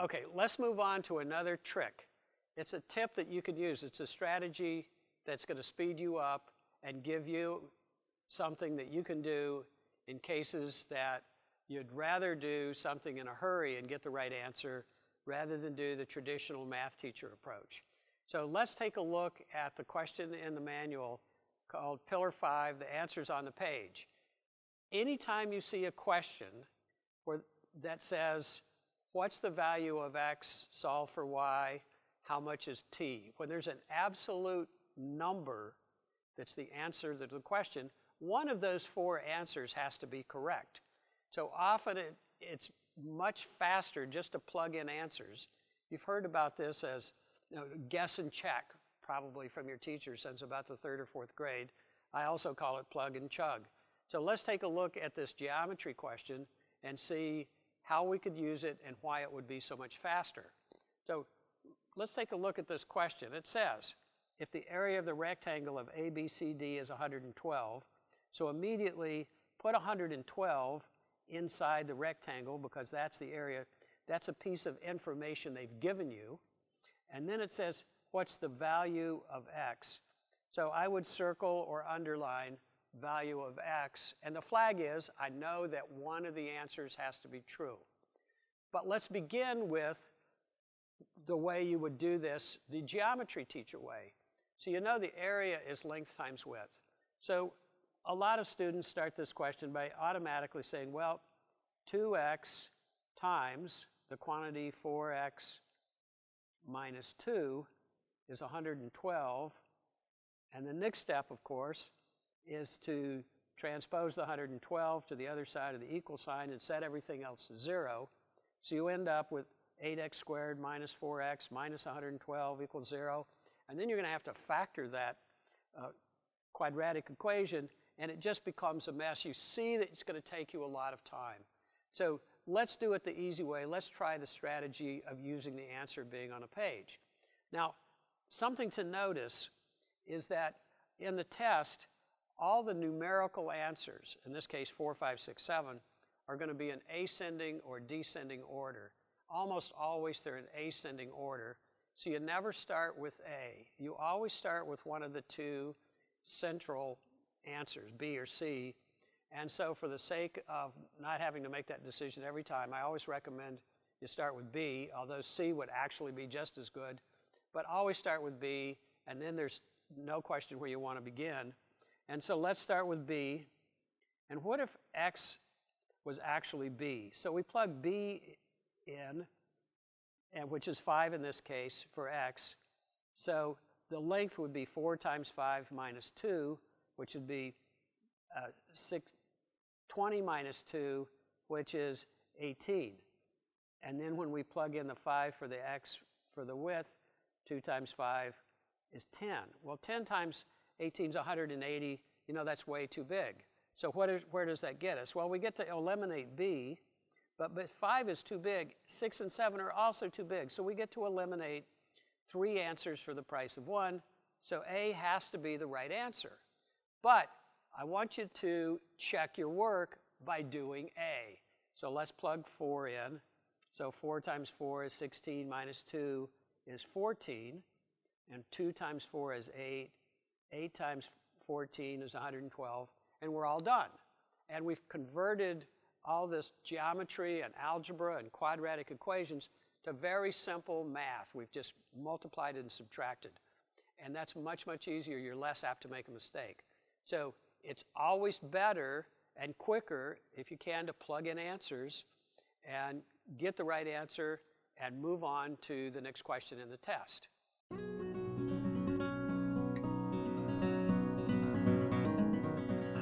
Okay, let's move on to another trick. It's a tip that you could use. It's a strategy that's going to speed you up and give you something that you can do in cases that you'd rather do something in a hurry and get the right answer rather than do the traditional math teacher approach. So let's take a look at the question in the manual called Pillar 5, the answers on the page. Anytime you see a question that says, what's the value of x, solve for y, how much is t? When there's an absolute number that's the answer to the question, one of those four answers has to be correct. So often it's much faster just to plug in answers. You've heard about this as guess and check, probably from your teacher since about the 3rd or 4th grade. I also call it plug and chug. So let's take a look at this geometry question and see how we could use it and why it would be so much faster. So let's take a look at this question. It says, if the area of the rectangle of ABCD is 112, so immediately put 112 inside the rectangle because that's the area, that's a piece of information they've given you. And then it says, what's the value of x? So I would circle or underline value of x. And the flag is, I know that one of the answers has to be true. But let's begin with the way you would do this, the geometry teacher way. So you know the area is length times width. So a lot of students start this question by automatically saying, well, 2x times the quantity 4x minus 2 is 112. And the next step, of course, is to transpose the 112 to the other side of the equal sign and set everything else to 0. So you end up with 8x squared minus 4x minus 112 equals 0. And then you're going to have to factor that quadratic equation, and it just becomes a mess. You see that it's going to take you a lot of time. So let's do it the easy way. Let's try the strategy of using the answer being on a page. Now, something to notice is that in the test, all the numerical answers, in this case 4, 5, 6, 7, are going to be in ascending or descending order. Almost always they're in ascending order. So you never start with A. You always start with one of the two central answers, B or C. And so for the sake of not having to make that decision every time, I always recommend you start with B, although C would actually be just as good. But always start with B, and then there's no question where you want to begin. And so let's start with B. And what if x was actually B? So we plug B in, and which is 5 in this case for x. So the length would be 4 times 5 minus 2, which would be 20 minus 2, which is 18. And then when we plug in the 5 for the x for the width, 2 times 5 is 10. Well, 10 times 18 is 180. You know, that's way too big. So where does that get us? Well, we get to eliminate B, but 5 is too big. 6 and 7 are also too big. So we get to eliminate 3 answers for the price of 1. So A has to be the right answer. But I want you to check your work by doing A. So let's plug 4 in. So 4 times 4 is 16 minus 2 is 14. And 2 times 4 is 8. 8 times 14 is 112. And we're all done. And we've converted all this geometry and algebra and quadratic equations to very simple math. We've just multiplied and subtracted. And that's much, much easier. You're less apt to make a mistake. So it's always better and quicker, if you can, to plug in answers and get the right answer and move on to the next question in the test.